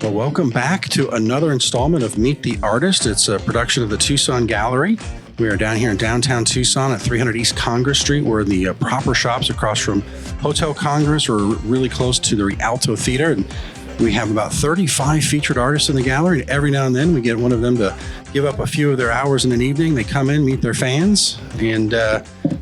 Well, welcome back to another installment of Meet the Artist. It's a production of the Tucson Gallery. We are down here in downtown Tucson at 300 East Congress Street. We're in the proper shops across from Hotel Congress. We're really close to the Rialto Theater, and we have about 35 featured artists in the gallery. And every now and then we get one of them to give up a few of their hours in an evening. They come in, meet their fans, and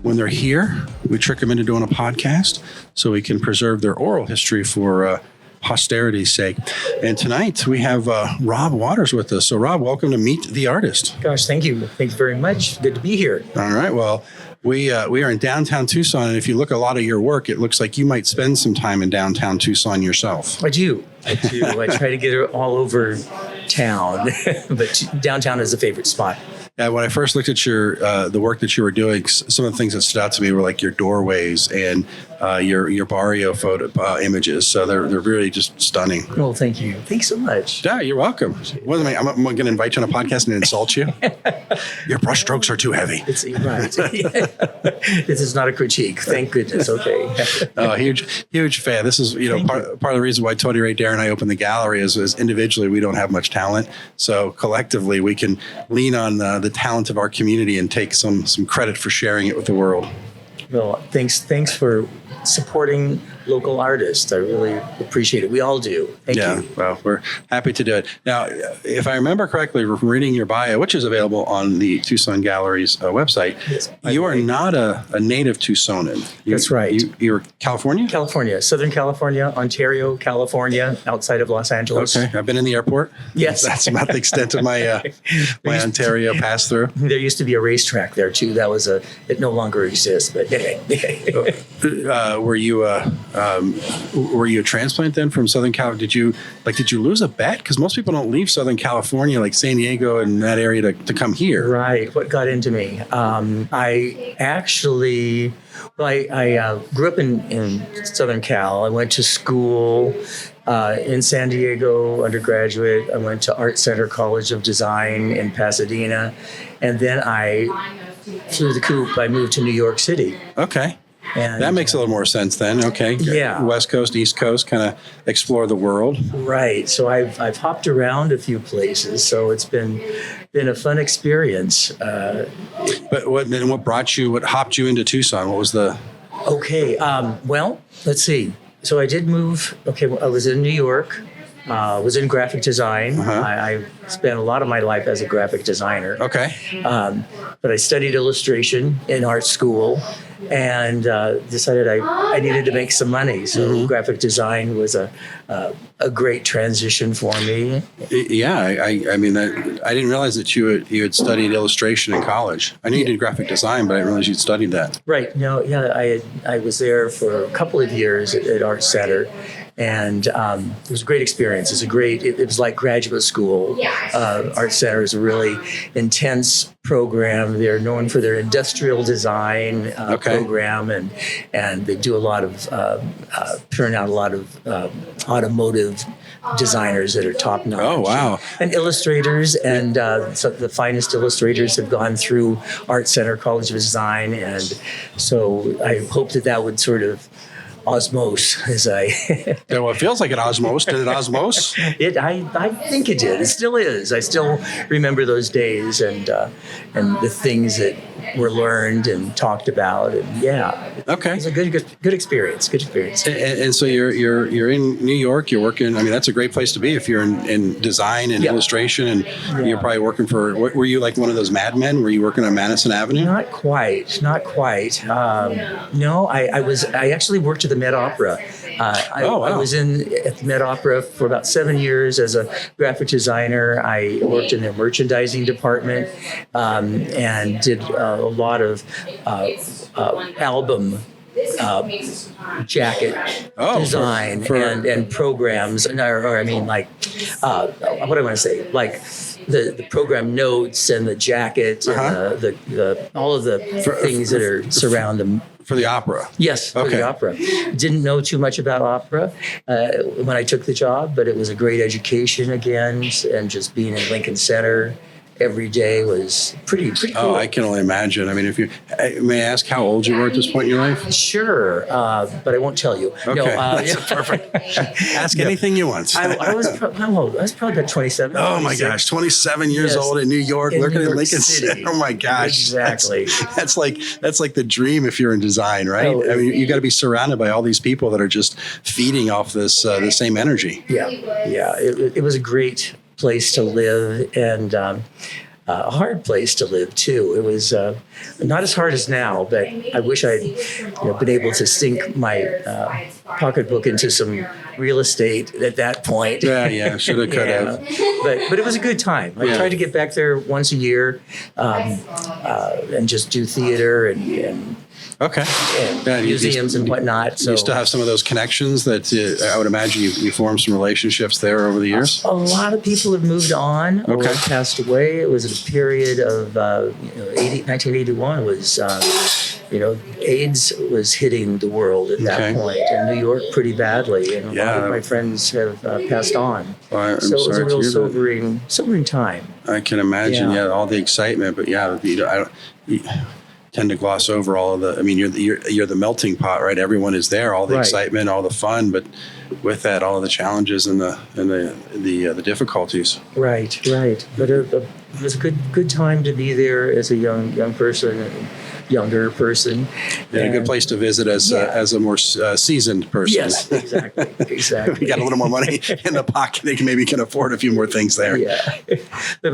when they're here, we trick them into doing a podcast so we can preserve their oral history for posterity's sake. And tonight we have Rob Waters with us. So Rob, welcome to Meet the Artist. Gosh, thank you. Thanks very much. Good to be here. All right. Well, we are in downtown Tucson, and if you look at a lot of your work, it looks like you might spend some time in downtown Tucson yourself. I do. I try to get all over town, but downtown is a favorite spot. Yeah, when I first looked at your the work that you were doing, some of the things that stood out to me were like your doorways and your barrio photo images. So they're really just stunning. Well, thank you. Thanks so much. Yeah, you're welcome. I'm going to invite you on a podcast and insult you. Your brushstrokes are too heavy. It's right. This is not a critique. Thank goodness. Okay. Oh, huge fan. This is part of the reason why Tony Ray Dare and I opened the gallery is individually we don't have much talent, so collectively we can lean on the talent of our community and take some credit for sharing it with the world. Well, thanks for supporting local artists. I really appreciate it. We all do. Thank you. Well, we're happy to do it. Now, if I remember correctly, reading your bio, which is available on the Tucson Gallery's website, yes, you are not a native Tucsonan. That's right. You're California? California, Southern California, Ontario, California, outside of Los Angeles. Okay. I've been in the airport. Yes. That's about the extent of my Ontario pass through. There used to be a racetrack there too. It no longer exists, but were you a transplant then from Southern Cal? Did you lose a bet? Because most people don't leave Southern California, like San Diego and that area, to come here. Right. What got into me? I actually, I grew up in Southern Cal. I went to school in San Diego, undergraduate. I went to Art Center College of Design in Pasadena. And then I flew the coop. I moved to New York City. Okay. And that makes a little more sense then. Okay. Yeah. West Coast, East Coast, kind of explore the world. Right. So I've hopped around a few places. So it's been a fun experience. But what hopped you into Tucson? What was the? Okay. Well, let's see. So I did move. Okay. I was in New York. Was in graphic design. Uh-huh. I spent a lot of my life as a graphic designer. Okay. But I studied illustration in art school and decided I needed to make some money. So graphic design was a great transition for me. Yeah, I mean, I didn't realize that you had studied illustration in college. I knew you did graphic design, but I didn't realize you'd studied that. Right. No, yeah, I was there for a couple of years at Art Center. And it was a great experience. It was like graduate school. Art Center is a really intense program. They're known for their industrial design program, and they do a lot of turn out a lot of automotive designers that are top notch. Oh wow! And illustrators, and so the finest illustrators have gone through Art Center College of Design, and so I hope that would sort of osmose as I yeah, well, it feels like it osmosed. Did it osmose? I think it did. It still is. I still remember those days and the things that were learned and talked about, and okay, it's a good experience. Good experience. And so you're in New York. You're working. I mean, that's a great place to be if you're in design and illustration, and you're probably working for. Were you like one of those madmen? Were you working on Madison Avenue? Not quite. No, I actually worked at the Met Opera. I was at the Met Opera for about 7 years as a graphic designer. I worked in their merchandising department and did a lot of album jacket design and programs. Or I mean, like, what do I want to say? Like the program notes and the jacket and the all of the things that are surround them. For the opera? Yes, for the opera. Didn't know too much about opera when I took the job, but it was a great education again, and just being in Lincoln Center every day was pretty cool. Oh, I can only imagine. I mean, if you may I ask how old you were at this point in your life? Sure, but I won't tell you. Okay, No, that's perfect. Ask anything you want. I was how old? I was probably about 27. Oh my 26. gosh, 27 years Yes. old in New York, In working New in York Lincoln City. City. Oh my gosh, Exactly. That's like the dream if you're in design, right? Oh, I mean, you got to be surrounded by all these people that are just feeding off this the same energy. Yeah. It was a great place to live, and a hard place to live too. It was not as hard as now, but I wish I'd been able to sink my pocketbook into some real estate at that point. Yeah, should have, could have. But it was a good time. I tried to get back there once a year and just do theater and Okay. Yeah, museums and whatnot. So you still have some of those connections that I would imagine you formed some relationships there over the years? a lot of people have moved on or Okay. passed away. It was a period of 1981 was AIDS was hitting the world at that point, and New York pretty badly, and a lot of my friends have passed on. Well, So it was a real to hear that. sobering time. I can imagine, Yeah. all the excitement, but you tend to gloss over all of the. I mean, you're the melting pot, right? Everyone is there, all the Right. excitement, all the fun, but with that, all of the challenges and the difficulties. Right. But it was a good time to be there as a young person and younger person. And a good place to visit as a more seasoned person. Yes, exactly. We got a little more money in the pocket. They can afford a few more things there. Yeah. But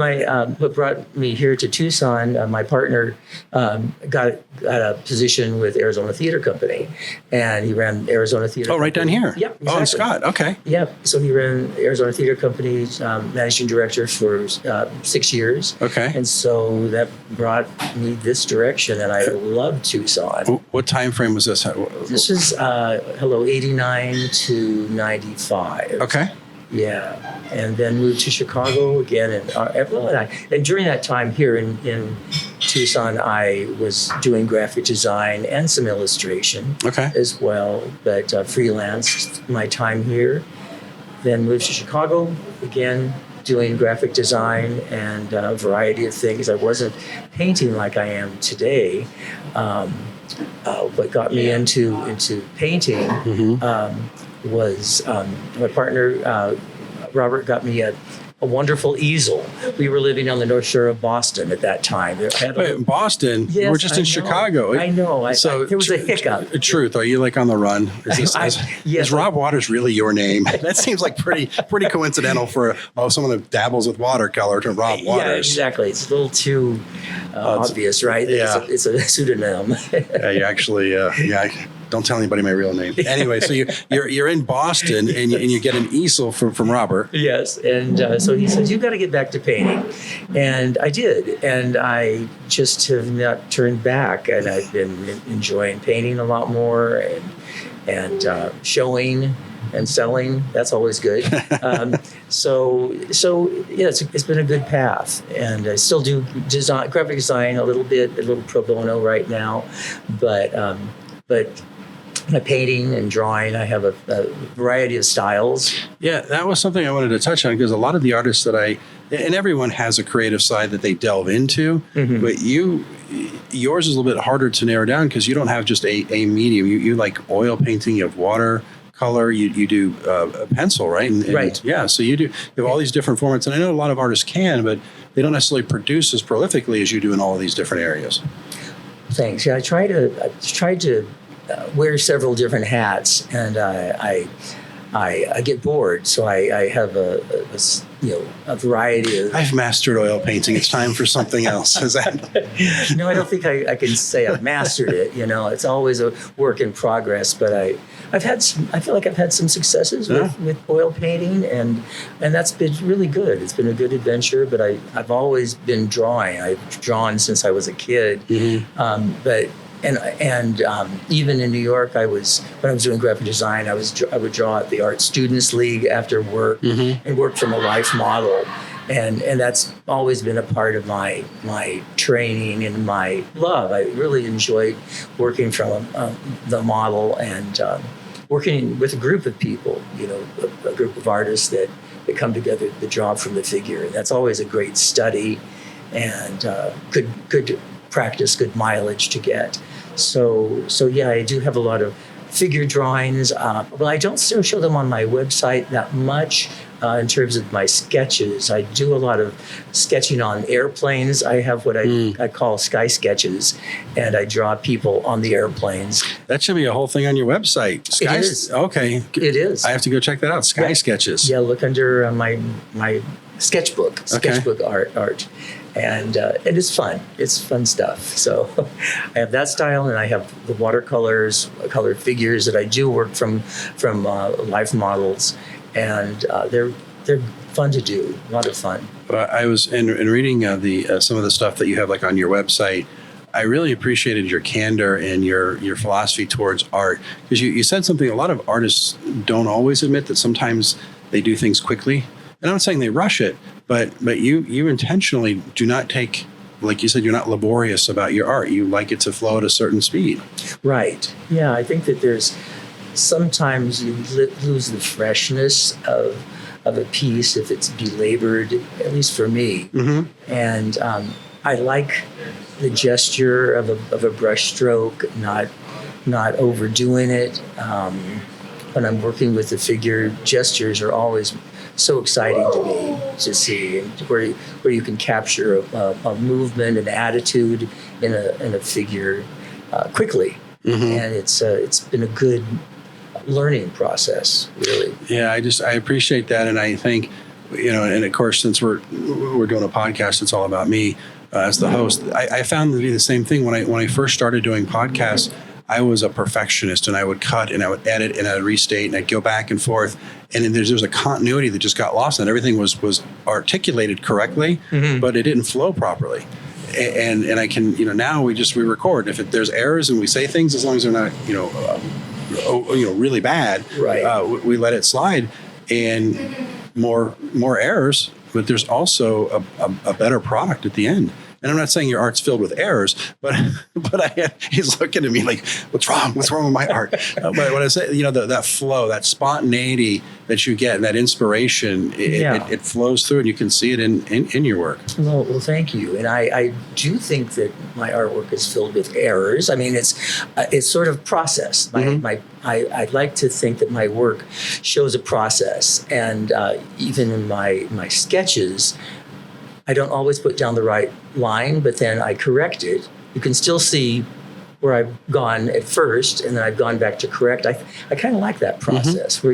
what brought me here to Tucson, my partner got a position with Arizona Theater Company, and he ran Arizona Theater. Oh, right down here. Yep. Exactly. Oh, in Scott. Okay. Yep. So he ran Arizona Theater Company, managing director for 6 years. Okay. And so that brought me this direction, and I love Tucson. What time frame was this? This is 89 to 95. Okay. Yeah, and then moved to Chicago again, and during that time here in Tucson, I was doing graphic design and some illustration as well, but freelanced my time here. Then moved to Chicago again, doing graphic design and a variety of things. I wasn't painting like I am today. What got me into painting was my partner Robert got me a wonderful easel. We were living on the North Shore of Boston at that time. Wait, Boston? Yes, We're just in Chicago. I know. So there was a hiccup. Truth, are you like on the run? Is Rob Waters really your name? That seems like pretty coincidental for someone that dabbles with watercolor to Rob Waters. Yeah, exactly. It's a little too obvious, right? Yeah. It's a pseudonym. You actually, don't tell anybody my real name. Anyway, so you're in Boston and you get an easel from Robert. Yes, and so he says, "You've got to get back to painting," and I did, and I just have not turned back, and I've been enjoying painting a lot more, and showing and selling. That's always good. So yeah, it's been a good path, and I still do graphic design a little pro bono right now, but my painting and drawing, I have a variety of styles. Yeah, that was something I wanted to touch on because a lot of the artists that and everyone has a creative side that they delve into, but yours is a little bit harder to narrow down because you don't have just a medium. You like oil painting, you have watercolor, you do pencil, right? Right. Yeah, so you have all these different formats, and I know a lot of artists can, but they don't necessarily produce as prolifically as you do in all of these different areas. Thanks. Yeah, I tried to wear several different hats, and I get bored. So I have a variety of. I've mastered oil painting. It's time for something else. Is that? No, I don't think I can say I've mastered it. It's always a work in progress. But I feel like I've had some successes with oil painting, and that's been really good. It's been a good adventure. But I've always been drawing. I've drawn since I was a kid. But. And even in New York, when I was doing graphic design, I would draw at the Art Students League after work and work from a life model, and that's always been a part of my training and my love. I really enjoyed working from the model and working with a group of people, a group of artists that come together to draw from the figure. And that's always a great study. and good practice, good mileage to get. So yeah, I do have a lot of figure drawings. Well, I don't still show them on my website that much. In terms of my sketches, I do a lot of sketching on airplanes. I have what I call sky sketches, and I draw people on the airplanes. That should be a whole thing on your website. It is. Okay. It is. I have to go check that out. Sky sketches. Yeah, look under my sketchbook art. And it's fun. It's fun stuff. So I have that style, and I have the watercolors, colored figures that I do work from life models, and they're fun to do. A lot of fun. I was in reading some of the stuff that you have like on your website. I really appreciated your candor and your philosophy towards art, because you said something a lot of artists don't always admit, that sometimes they do things quickly. And I'm not saying they rush it, but you intentionally do not take, like you said, you're not laborious about your art. You like it to flow at a certain speed. Right. Yeah, I think that there's sometimes you lose the freshness of a piece if it's belabored, at least for me. Mm-hmm. And I like the gesture of a brush stroke, not overdoing it. When I'm working with the figure, gestures are always so exciting to me to see, where you can capture a movement, an attitude in a figure quickly. Mm-hmm. And it's been a good learning process, really. Yeah, I appreciate that, and I think, and of course, since we're doing a podcast, it's all about me as the host. I found to be the same thing when I first started doing podcasts. I was a perfectionist, and I would cut and I would edit and I'd restate and I'd go back and forth. And then there was a continuity that just got lost, and everything was articulated correctly, mm-hmm. but it didn't flow properly. And I can, now we record. If there's errors and we say things, as long as they're not, really bad, right. We let it slide. And more errors, but there's also a better product at the end. And I'm not saying your art's filled with errors, but he's looking at me like, what's wrong? What's wrong with my art? But when I say, that flow, that spontaneity that you get, and that inspiration, it flows through, and you can see it in your work. Well, thank you. And I do think that my artwork is filled with errors. I mean, it's sort of process. I'd like to think that my work shows a process, and even in my sketches, I don't always put down the right line, but then I correct it. You can still see where I've gone at first, and then I've gone back to correct. I kind of like that process, mm-hmm.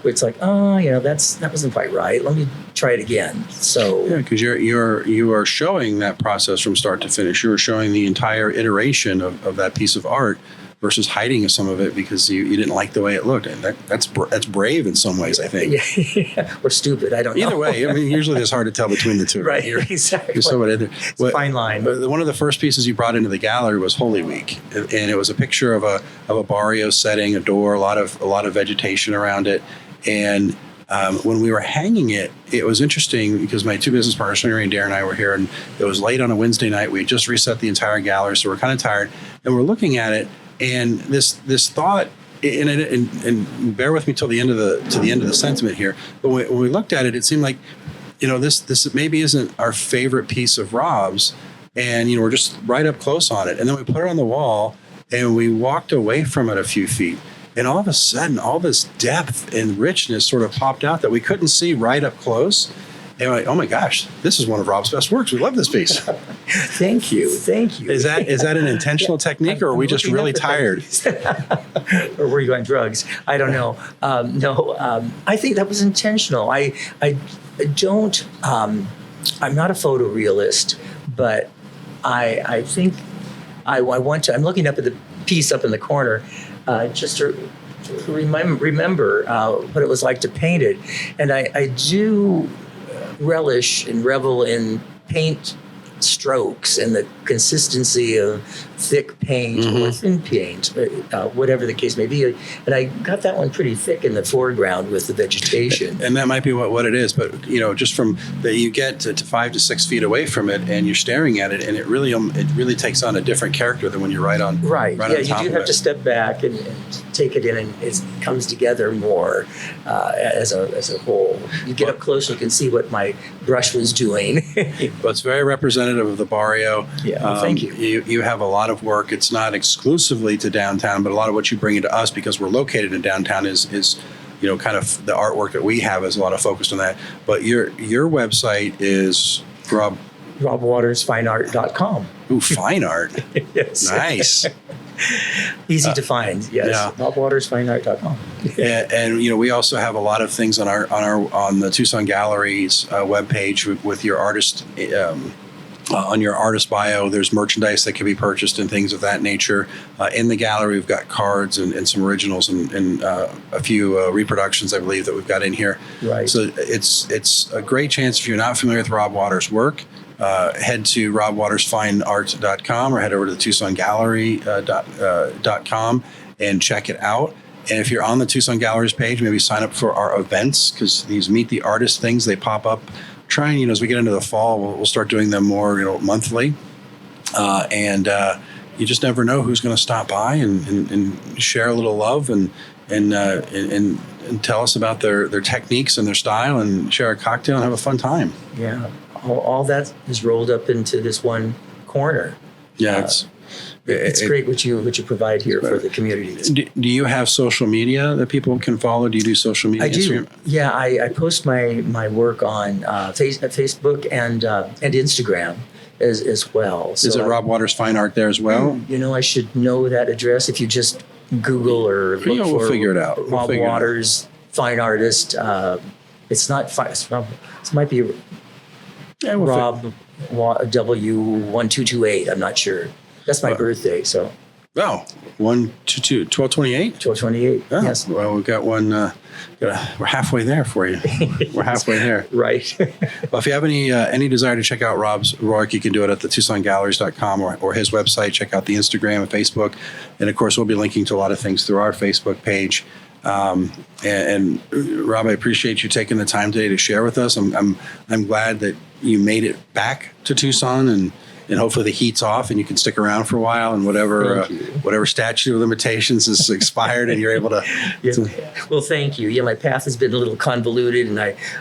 where it's like, that wasn't quite right. Let me try it again. So yeah, because you are showing that process from start to finish. You're showing the entire iteration of that piece of art, versus hiding some of it because you didn't like the way it looked. And that's brave in some ways, I think. Yeah. Or stupid, I don't know. Either way, I mean, usually it's hard to tell between the two. Right, exactly. It's a fine line. One of the first pieces you brought into the gallery was Holy Week. And it was a picture of a barrio setting, a door, a lot of vegetation around it. And when we were hanging it, it was interesting because my two business partners, Henry and Darren, and I were here, and it was late on a Wednesday night. We had just reset the entire gallery, so we're kind of tired. And we're looking at it, and this thought, and bear with me till the end of the sentiment here. But when we looked at it, it seemed like, this maybe isn't our favorite piece of Rob's, and we're just right up close on it. And then we put it on the wall, and we walked away from it a few feet. And all of a sudden, all this depth and richness sort of popped out that we couldn't see right up close. And we're like, oh my gosh, this is one of Rob's best works. We love this piece. Thank you. Is that an intentional technique, or are we just really tired? Or were you on drugs? I don't know. No, I think that was intentional. I don't. I'm not a photorealist, but I think I want to. I'm looking up at the piece up in the corner, just to remember what it was like to paint it, and I do relish and revel in paint strokes and the consistency of thick paint mm-hmm. or thin paint, whatever the case may be. And I got that one pretty thick in the foreground with the vegetation. And that might be what it is. But, just from that you get to 5 to 6 feet away from it and you're staring at it, and it really takes on a different character than when you're right on. Right. Right. Yeah, on top you do have it. To step back and take it in, and it comes together more as a whole. You get up close, you can see what my brush was doing. Well, it's very representative representative of the barrio. Yeah, thank you. You have a lot of work. It's not exclusively to downtown, but a lot of what you bring into us, because we're located in downtown, is kind of the artwork that we have is a lot of focused on that. But your website is robwatersfineart.com. Ooh, fine art. Yes. Nice. Easy to find. Yes. Yeah. robwatersfineart.com. And we also have a lot of things on the Tucson Gallery's webpage with your artist. On your artist bio, there's merchandise that can be purchased and things of that nature. In the gallery, we've got cards and some originals and a few reproductions, I believe, that we've got in here. Right. So it's a great chance, if you're not familiar with Rob Waters' work, head to robwatersfineart.com or head over to the TucsonGallery.com and check it out. And if you're on the Tucson Gallery's page, maybe sign up for our events, because these Meet the Artist things, they pop up. Trying, as we get into the fall, we'll start doing them more, monthly. And you just never know who's going to stop by and share a little love and tell us about their techniques and their style and share a cocktail and have a fun time. Yeah. All that is rolled up into this one corner. Yeah. It's great what you provide here for the community. Do you have social media that people can follow? Do you do social media? I do. Yeah, I post my work on Facebook and Instagram as well. Is it Rob Waters Fine Art there as well? I should know that address if you just Google or look for. We'll figure it out. Rob Waters Fine Artist. It's not fine. It might be Rob W1228. I'm not sure. That's my birthday, so. Oh, 1228? 1228, yes. Well, we've got one, we're halfway there for you. We're halfway there. Right. Well, if you have any desire to check out Rob's work, you can do it at the TucsonGalleries.com or his website. Check out the Instagram and Facebook. And, of course, we'll be linking to a lot of things through our Facebook page. And Rob, I appreciate you taking the time today to share with us. I'm glad that you made it back to Tucson, and hopefully the heat's off and you can stick around for a while, and whatever statute of limitations is expired and you're able to. Well, thank you. Yeah, my path has been a little convoluted, and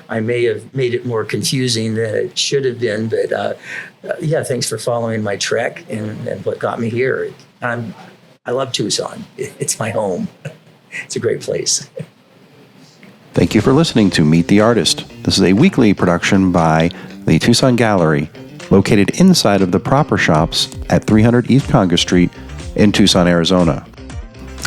I may have made it more confusing than it should have been. But thanks for following my trek and what got me here. I love Tucson. It's my home. It's a great place. Thank you for listening to Meet the Artist. This is a weekly production by the Tucson Gallery, located inside of the proper shops at 300 East Congress Street in Tucson, Arizona.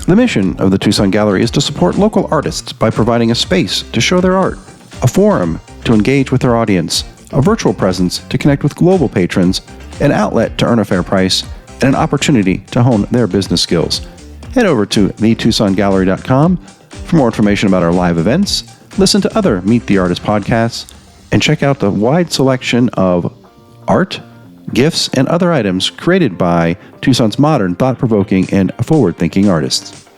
The mission of the Tucson Gallery is to support local artists by providing a space to show their art, a forum to engage with their audience, a virtual presence to connect with global patrons, an outlet to earn a fair price, and an opportunity to hone their business skills. Head over to thetucsongallery.com for more information about our live events, listen to other Meet the Artist podcasts, and check out the wide selection of art, gifts, and other items created by Tucson's modern, thought-provoking, and forward-thinking artists.